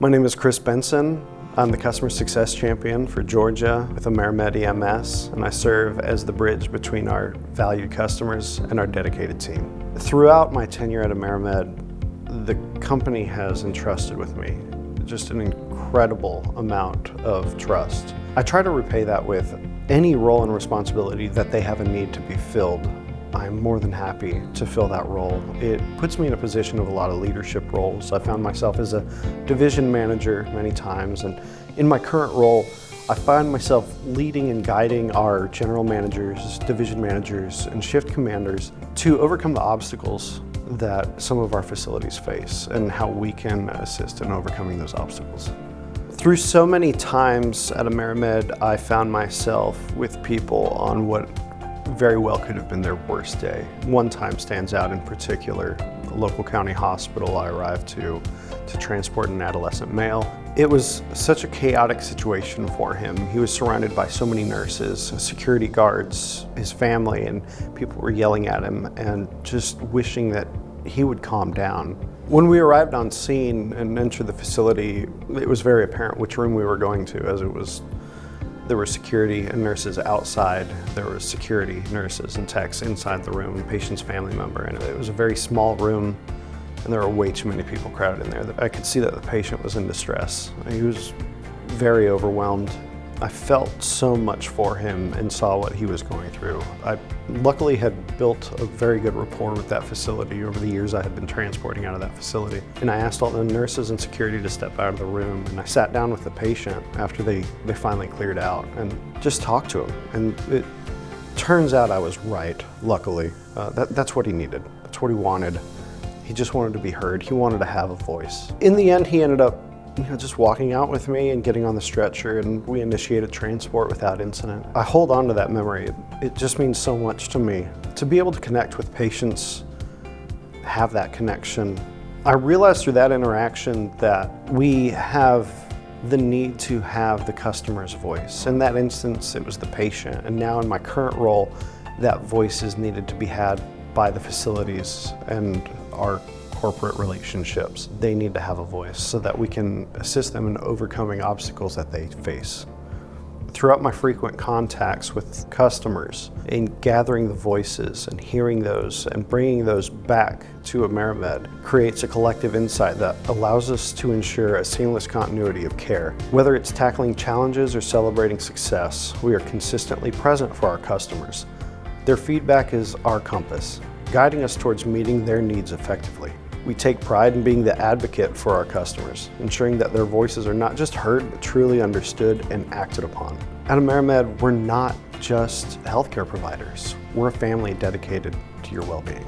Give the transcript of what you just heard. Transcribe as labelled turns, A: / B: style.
A: My name is Benson. I'm the Customer Success Champion for Georgia with Amerimed EMS, and I serve as the bridge between our valued customers and our dedicated team. Throughout my tenure at Amerimed, the company has entrusted with me just an incredible amount of trust. I try to repay that with any role and responsibility that they have a need to be filled. I'm more than happy to fill that role. It puts me in a position of a lot of leadership roles. I found myself as a division manager many times, and in my current role, I find myself leading and guiding our general managers, division managers, and shift commanders to overcome the obstacles that some of our facilities face and how we can assist in overcoming those obstacles. Through so many times at Amerimed, I found myself with people on what very well could have been their worst day. One time stands out in particular. A local county hospital I arrived to transport an adolescent male. It was such a chaotic situation for him. He was surrounded by so many nurses, security guards, his family, and people were yelling at him and just wishing that he would calm down. When we arrived on scene and entered the facility, it was very apparent which room we were going to, as there were security and nurses outside. There was security, nurses, and techs inside the room, the patient's family member. And it was a very small room, and there were way too many people crowded in there. I could see that the patient was in distress. He was very overwhelmed. I felt so much for him and saw what he was going through. I luckily had built a very good rapport with that facility over the years I had been transporting out of that facility. And I asked all the nurses and security to step out of the room, and I sat down with the patient after they finally cleared out and just talked to him. And it turns out I was right, luckily. That's what he needed. That's what he wanted. He just wanted to be heard. He wanted to have a voice. In the end, he ended up just walking out with me and getting on the stretcher, and we initiated transport without incident. I hold on to that memory. It just means so much to me. To be able to connect with patients, have that connection. I realized through that interaction that we have the need to have the customer's voice. In that instance, it was the patient, and now in my current role, that voice is needed to be had by the facilities and our corporate relationships. They need to have a voice so that we can assist them in overcoming obstacles that they face. Throughout my frequent contacts with customers, in gathering the voices and hearing those and bringing those back to Amerimed creates a collective insight that allows us to ensure a seamless continuity of care. Whether it's tackling challenges or celebrating success, we are consistently present for our customers. Their feedback is our compass, guiding us towards meeting their needs effectively. We take pride in being the advocate for our customers, ensuring that their voices are not just heard, but truly understood and acted upon. At Amerimed, we're not just healthcare providers. We're a family dedicated to your well-being.